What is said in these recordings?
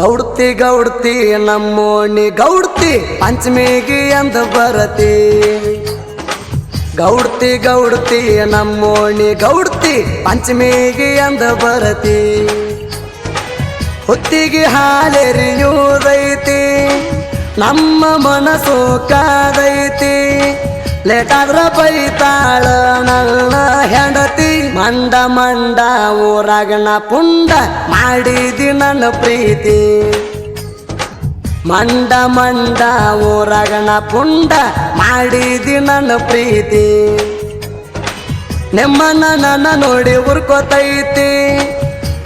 ಗೌಡ್ತಿ ಗೌಡ್ತಿ ನಮ್ಮೋಣಿ ಗೌಡ್ತಿ ಪಂಚಮಿಗೆ ಅಂದ ಬರತಿ. ಗೌಡ್ತಿ ಗೌಡ್ತಿ ನಮ್ಮೋಣಿ ಗೌಡ್ತಿ ಪಂಚಮಿಗೆ ಅಂದ ಬರತಿ. ಹೊತ್ತಿಗೆ ಹಾಲೆರಿಯುವುದೈತಿ ನಮ್ಮ ಮನಸ್ಸು ಕಾದೈತಿ. ಲೇಟಾದ್ರ ಬೈತಾಳ ನನ್ನ ಹೆಂಡತಿ. ಮಂಡ ಮಂಡ ಊರಾಗನ ಪುಂಡ ಮಾಡಿದಿ ನನ್ನ ಪ್ರೀತಿ. ಮಂಡ ಮಂಡ ಊರಾಗನ ಪುಂಡ ಮಾಡಿದಿ ನನ್ನ ಪ್ರೀತಿ. ನಿಮ್ಮನ್ನ ನನ್ನ ನೋಡಿ ಉರ್ಕೋತೈತಿ.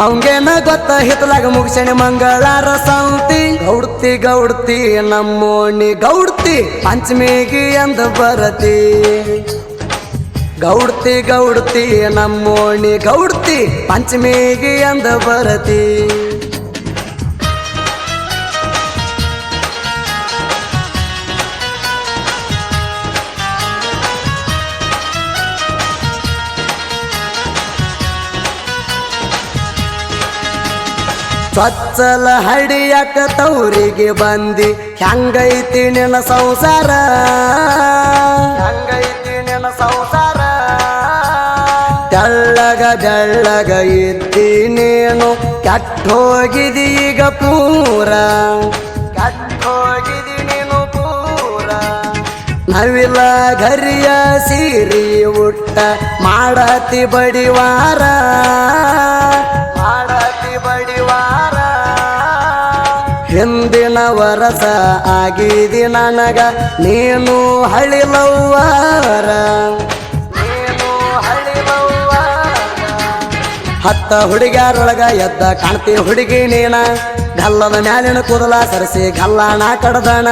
ಅವಂಗೇನ ಗೊತ್ತ ಹಿತ್ತಲಾಗ ಮುಗಿಸಣೆ ಮಂಗಳಾರ ಸಂತಿ. ಗೌಡ್ತಿ ಗೌಡ್ತಿ ನಮ್ಮೋಣಿ ಗೌಡ್ತಿ ಪಂಚಮಿಗೆ ಅಂದ ಬರತಿ. ಗೌಡ್ತಿ ಗೌಡ್ತಿ ನಮ್ಮೋಣಿ ಗೌಡ್ತಿ ಪಂಚಮಿಗೆ ಅಂದ ಬರತಿ. ಸ್ವಚ್ಚಲ ಹಡಿಯಕ ತೌರಿಗೆ ಬಂದಿ. ಹೆಂಗೈತಿ ನಿನ್ನ ಸಂಸಾರ, ಹೆಂಗೈತಿ ನಿನ್ನ ಸಂಸಾರ. ತೆಳ್ಳಗ ಬೆಳ್ಳಗ ಇದ್ದಿ ನೀನು ಕೆಟ್ಟೋಗಿದಿ ಈಗ ಪೂರ. ಕೆಟ್ಟೋಗಿದಿ ನೀನು ಪೂರ. ನವಿಲ ಗರಿಯ ಸೀರಿ ಉಟ್ಟ ಮಾಡತಿ ಬಡಿವಾರ. ಮಾಡತಿ ಬಡಿವಾರ. ಹಿಂದಿನ ವರಸ ಆಗಿದಿ ನನಗ ನೀನು ಹಳಿಲವ್ವಾರ. ನೀನು ಹಳಿಲವ್ವಾರ. ಹತ್ತ ಹುಡುಗ್ಯಾರೊಳಗ ಎದ್ದ ಕಾಣ್ತಿ ಹುಡುಗಿ ನೀನ. ಗಲ್ಲದ ಮ್ಯಾಲಿನ ಕೂದಲ ಸರಸಿ ಗಲ್ಲಾಣ ಕಡದಣ.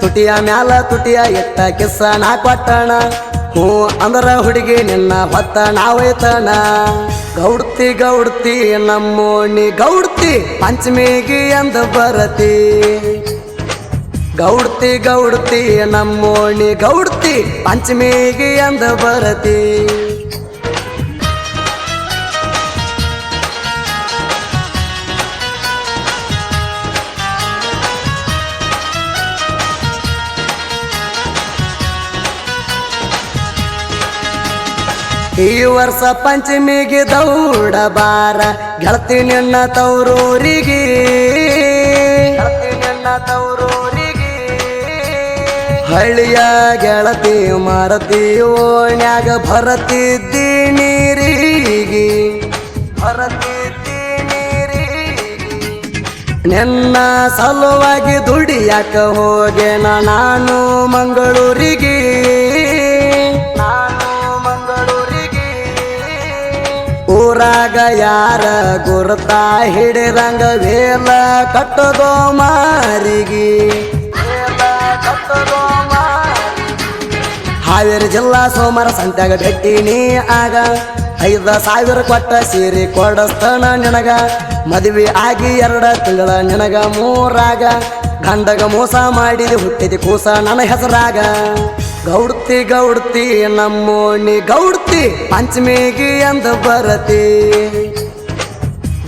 ತುಟಿಯ ಮ್ಯಾಲ ತುಟಿಯ ಇಟ್ಟ ಕಿಸ್ಸ ನಾ ಕೊಟ್ಟಣ. ಹ್ಞೂ ಅಂದ್ರ ಹುಡುಗಿ ನಿನ್ನ ಹೊತ್ತ ನಾವೈತಣ. ಗೌಡ್ತಿ ಗೌಡ್ತಿ ನಮ್ಮೋಣಿ ಗೌಡ್ತಿ ಪಂಚಮಿಗೆ ಅಂದ ಬರತಿ. ಗೌಡ್ತಿ ಗೌಡ್ತಿ ನಮ್ಮೋಣಿ ಗೌಡ್ತಿ ಪಂಚಮಿಗೆ ಅಂದ ಬರತಿ. ಈ ವರ್ಷ ಪಂಚಮಿಗೆ ದೌಡ ಬಾರ ಗೆಳತಿ ನಿನ್ನ ತೌರೂರಿಗೆ. ಗೆಳತಿ ನಿನ್ನ ತೌರೂರಿಗೆ. ಹಳ್ಳಿಯ ಗೆಳತಿ ಮರತಿ ಓಣ್ಯಾಗ ಭರತಿದ್ದಿ ನೀರಿಗೆ. ಭರತಿದ್ದಿ ನೀರಿಗೆ. ನಿನ್ನ ಸಲುವಾಗಿ ದುಡಿಯಾಕ ಹೋಗೆನ ನಾನು ಮಂಗಳೂರಿಗೆ. ಊರಾಗ ಯಾರ ಗುರುತ ಹಿಡಿದಂಗ ವೇಲ ಕಟ್ಟದೋ ಮಾರಿಗೆ. ಹಾವೇರಿ ಜಿಲ್ಲಾ ಸೋಮವಾರ ಸಂತ್ಯಾಗ ಭೇಟಿನಿ ಆಗ. 5,000 ಕೊಟ್ಟ ಸೀರೆ ಕೊಡಸ್ತನ ನಿನಗ. ಮದುವೆ ಆಗಿ 2 ತಿಂಗಳ ನಿನಗ ಮೂರಾಗ. ಗಂಡಗ ಮೋಸ ಮಾಡಿದಿ ಹುಟ್ಟಿದಿ ಕೂಸ ನನ್ನ ಹೆಸರಾಗ. ಗೌಡ್ತಿ ಗೌಡ್ತಿ ನಮ್ಮೋಣಿ ಗೌಡ್ತಿ ಪಂಚಮಿಗೆ ಅಂದ ಬರತಿ.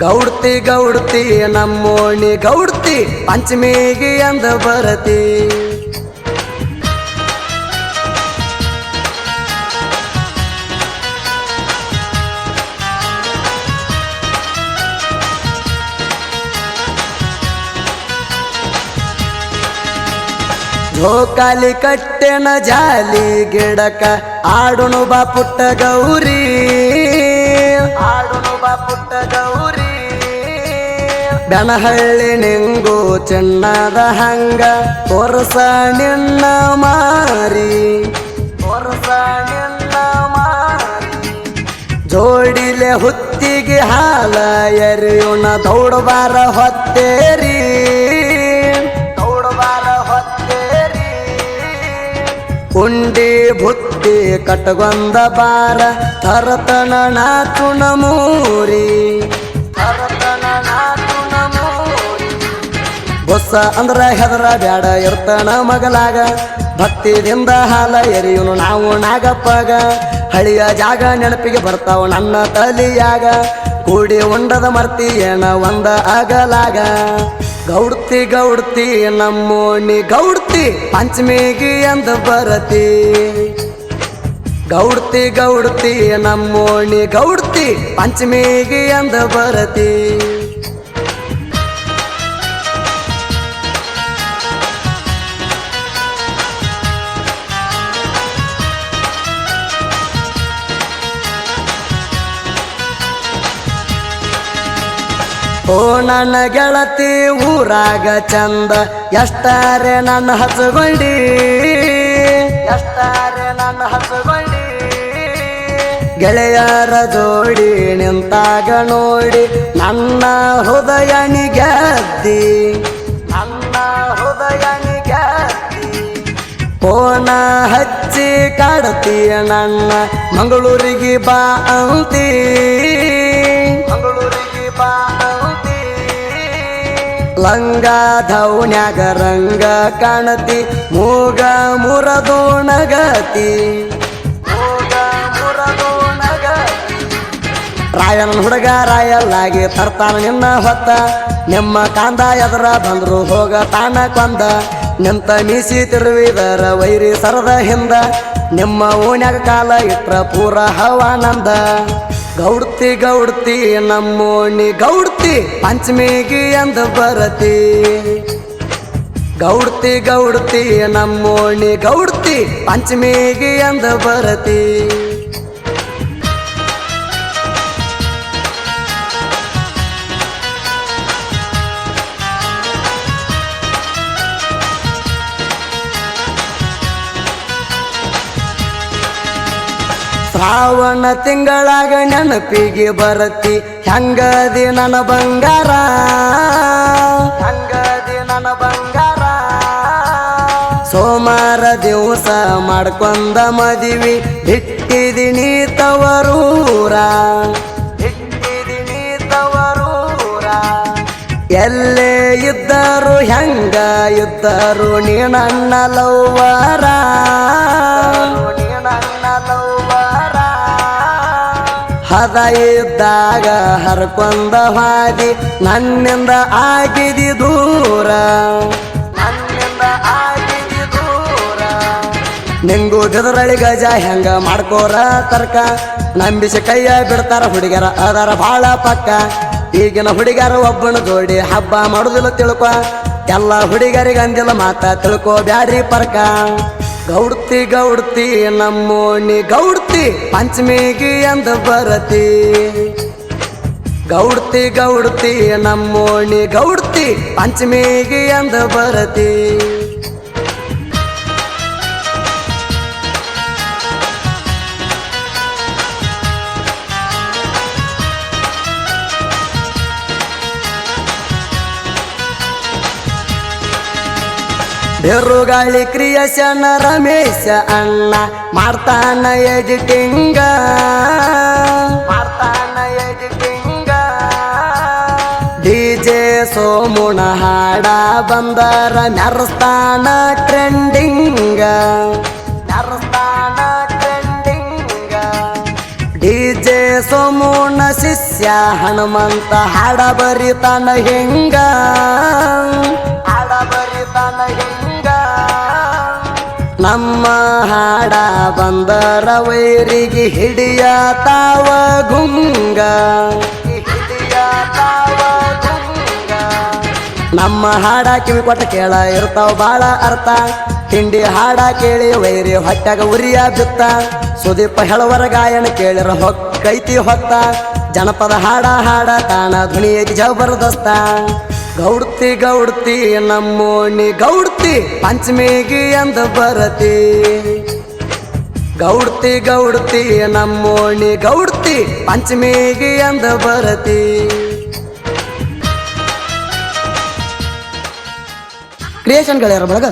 ಗೌಡ್ತಿ ಗೌಡ್ತಿ ನಮ್ಮೋಣಿ ಗೌಡ್ತಿ ಪಂಚಮಿಗೆ ಅಂದ ಬರತಿ. ಜೋಕಾಲಿ ಕಟ್ಟೆನ ಜಾಲಿ ಗಿಡಕ ಆಡುನು ಬಾ ಪುಟ್ಟ ಗೌರಿ. ಆಡುನು ಬಾ ಪುಟ್ಟ ಗೌರಿ. ಬೆನಹಳ್ಳಿ ನಿಂಗು ಚಿನ್ನದ ಹಂಗ ತೋರ್ಸ ನಿನ್ನ ಮಾರಿ. ತೋರ್ಸ ನಿನ್ನ ಮಾರಿ. ಜೋಡಿಲೆ ಹುತ್ತಿಗೆ ಹಾಲ ಎರಿಯುಣ ದೌಡಬಾರ ಹೊತ್ತೇರಿ. ಉಂಡಿ ಬುತ್ತಿ ಕಟ್ಟಗೊಂದ ಬಾರ ತರತನ ನಾಚುಣ ಮೂರಿ. ತರತನ ನಾಚುಣ ಮೂರಿ. ಬೊಸ್ಸ ಅಂದ್ರ ಹೆದರ ಬ್ಯಾಡ ಇರ್ತನ ಮಗಲಾಗ. ಭಕ್ತಿದಿಂದ ಹಾಲ ಎರಿಯುನು ನಾವು ನಾಗಪ್ಪಗ. ಹಳಿಯ ಜಾಗ ನೆನಪಿಗೆ ಬರ್ತಾವ ನನ್ನ ತಲಿಯಾಗ. ಕೂಡಿ ಉಂಡದ ಮರ್ತಿ ಏನ ಒಂದ ಆಗಲಾಗ ಗೌಡ್ತಿ ಗೌಡ್ತಿ ನಮ್ಮೋಣಿ ಗೌಡ್ತಿ ಪಂಚಮಿಗಿ ಅಂದ ಬರತಿ ಗೌಡ್ತಿ ಗೌಡ್ತಿ ನಮ್ಮೋಣಿ ಗೌಡ್ತಿ ಪಂಚಮಿಗಿ ಅಂದ ಬರತಿ ಓ ನನ್ನ ಗೆಳತಿ ಊರಾಗ ಚಂದ ಎಷ್ಟಾರೆ ನನ್ನ ಹಚ್ಚಗೊಂಡಿ ಎಷ್ಟಾರೆ ನನ್ನ ಹಚ್ಚಗೊಂಡಿ ಗೆಳೆಯರ ಜೋಡಿ ನಿಂತಾಗ ನೋಡಿ ನನ್ನ ಹೃದಯನಿ ಗೆದ್ದಿ ನನ್ನ ಹೃದಯನಿ ಗೆದ್ದಿ ಫೋನ ಹಚ್ಚಿ ಕಾಡತೀಯ ನನ್ನ ಮಂಗಳೂರಿಗೆ ಬಾ ಅಂತಿ ಮಂಗಳೂರಿಗೆ ಬಾ ಲಂಗ ಧೌನ್ಯಾಗ ರಂಗ ಕಾಣತಿ ಮೂಗ ಮುರದು ನಗತಿ ಮೂಗ ಮುರದು ನಗತಿ ರಾಯನ ಹುಡುಗ ರಾಯಲ್ಲಾಗಿ ತರ್ತಾನ ನಿನ್ನ ಹೊತ್ತ ನಿಮ್ಮ ಕಾಂದ ಎದರ ಬಂದ್ರು ಹೋಗ ತಾನ ಕೊಂದ ನಿಂತ ಮೀಸಿ ತಿರುವಿದರ ವೈರಿ ಸರದ ಹಿಂದ ನಿಮ್ಮ ಓಣ್ಯಾಗ ಕಾಲ ಇಟ್ರ ಪೂರ ಹವಾನಂದ ಗೌಡ್ತಿ ಗೌಡ್ತಿ ನಮ್ಮೋಣಿ ಗೌಡ್ತಿ ಪಂಚಮಿಗಿ ಅಂದ ಬರತಿ ಗೌಡ್ತಿ ಗೌಡ್ತಿ ನಮ್ಮೋಣಿ ಗೌಡ್ತಿ ಪಂಚಮಿಗಿ ಅಂದ ಬರತಿ ಶ್ರಾವಣ ತಿಂಗಳಾಗ ನೆನಪಿಗೆ ಬರತಿ ಹೆಂಗದಿ ನನ್ನ ಬಂಗಾರ ಹೆಂಗದಿ ನನ್ನ ಬಂಗಾರ ಸೋಮಾರ ದಿವಸ ಮಾಡ್ಕೊಂಡ ಮದಿವಿ ಬಿಟ್ಟಿದಿನಿ ತವರೂರ ಬಿಟ್ಟಿದಿನಿ ತವರೂರ ಎಲ್ಲೇ ಇದ್ದರು ಹೆಂಗ ಇದ್ದರು ನೀ ನನ್ನ ಲವ್ವರ ನೀ ನನ್ನ ಲವ್ವರ ಹದ ಇದ್ದಾಗ ಹರ್ಕೊಂಡ ಹಾದಿ ನನ್ನಿಂದ ಆಗಿದಿ ದೂರ ನನ್ನಿಂದ ಆಗಿದಿ ದೂರ ನಿಂಗು ಗದರಳಿ ಗಜ ಹೆಂಗ ಮಾಡ್ಕೋರ ತರ್ಕ ನಂಬಿಸಿ ಕೈಯ ಬಿಡ್ತಾರ ಹುಡುಗರ ಅದರ ಬಾಳ ಪಕ್ಕ ಈಗಿನ ಹುಡುಗರ ಒಬ್ಬನ ಜೋಡಿ ಹಬ್ಬ ಮಾಡುದಿಲ್ಲ ತಿಳ್ಕೊ ಎಲ್ಲ ಹುಡುಗರಿಗೆ ಅಂದಿಲ್ಲ ಮಾತ ತಿಳ್ಕೊ ಬ್ಯಾಡ್ರಿ ಪರ್ಕ ಗೌಡ್ತಿ ಗೌಡ್ತಿ ನಮ್ಮೋಣಿ ಗೌಡ್ತಿ ಪಂಚಮಿಗಿ ಅಂದ ಬರತಿ ಗೌಡ್ತಿ ಗೌಡ್ತಿ ನಮ್ಮೋಣಿ ಗೌಡ್ತಿ ಪಂಚಮಿಗಿ ಅಂದ ಬರತಿ ಬೇರುಗಾಳಿ ಕ್ರಿಯೇಷನ್ ರಮೇಶ ಅಣ್ಣ ಮಾಡ್ತಾನ ಎಡಿಟಿಂಗ ಮಾಡ್ತಾನ ಎಡಿಟಿಂಗ ಡಿಜೆ ಸೋಮುಣ ಹಾಡ ಬಂದರ ಮೆರಸ್ತಾನ ಟ್ರೆಂಡಿಂಗ ಮೆರಸ್ತಾನ ಟ್ರೆಂಡಿಂಗ ಡಿಜೆ ಸೋಮುಣ ಶಿಷ್ಯ ಹನುಮಂತ ಹಾಡ ಬರಿತಾನ ಹೆಂಗ ಹಾಡ ಬರಿತಾನ ಹೆಂಗ ನಮ್ಮ ಹಾಡ ಬಂದರ ವೈರಿಗೆ ಹಿಡಿಯ ತಾವ ಗುಂಗ ಹಿಡಿಯ ತಾವ ಗುಂಗ ನಮ್ಮ ಹಾಡ ಕಿವಿ ಕೊಟ್ಟ ಕೇಳ ಇರ್ತಾವ ಬಾಳ ಅರ್ಥ ತಿಂಡಿ ಹಾಡ ಕೇಳಿ ವೈರಿ ಹೊಟ್ಟಾಗ ಉರಿಯ ಬಿತ್ತ ಸುದೀಪ ಹೇಳುವರ ಗಾಯನ ಕೇಳಿರ ಹೊಕ್ಕೈತಿ ಹೊತ್ತ ಜನಪದ ಹಾಡ ಹಾಡ ತಾಣ ಧ್ವನಿ ಐತಿ ಜಬರ್ದಸ್ತ ಗೌಡ್ತಿ ಗೌಡ್ತಿ ನಮ್ಮೋಣಿ ಗೌಡ್ತಿ ಪಂಚಮಿಗಿ ಅಂದ ಬರತಿ ಗೌಡ್ತಿ ಗೌಡ್ತಿ ನಮ್ಮೋಣಿ ಗೌಡ್ತಿ ಪಂಚಮಿಗಿ ಅಂದ ಬರತಿ ಕ್ರಿಯೇಷನ್ ಗೆಳೆಯರ ಬಳಗ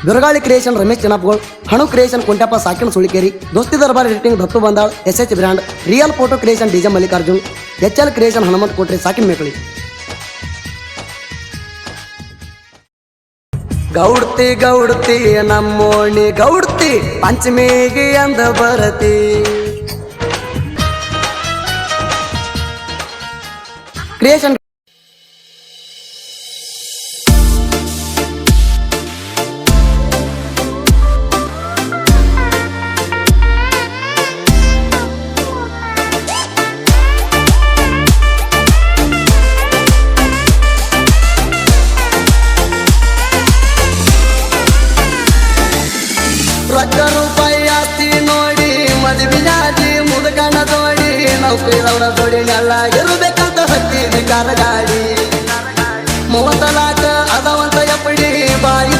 ಬಿರುಗಾಳಿ ಕ್ರಿಯೇಷನ್ ರಮೇಶ್ ಜನಪ್ಗೋಳ್ ಹಣು ಕ್ರಿಯೇಷನ್ ಕುಂಟಪ್ಪ ಸಾಕಿನ ಸುಳಿಕೇರಿ ದೋಸ್ತಿ ದರ್ಬಾರ್ ಎಡಿಟಿಂಗ್ ದತ್ತು ಬಂದಾಳ್ SH brand real photo creation DJ Mallikarjun HL creation Hanumanth ಕೋಟ್ರಿ ಸಾಕಿನ ಮೇಕಳಿ ಗೌಡ್ತಿ ಗೌಡ್ತಿ ನಮ್ಮೋಣಿ ಗೌಡ್ತಿ ಪಂಚಮಿಗಿ ಅಂದ ಬರತಿ ಕ್ರಿಯೇಷನ್. ರೊಕ್ಕ ರೂಪಾಯಿ ಆಸ್ತಿ ನೋಡಿ ಮದುವೆಯಾಗಿ ಮುದುಕನ ಜೋಡಿ ನೌಕರಿದವರ ಜೋಡಿನೆಲ್ಲ ಇರಬೇಕಂತ ಹತ್ತಿದ ಕಾರ ಗಾಡಿ 30 ಲಾಖ ಅದವಂತ ಎಪ್ಪಡಿ ಬಾಯಿ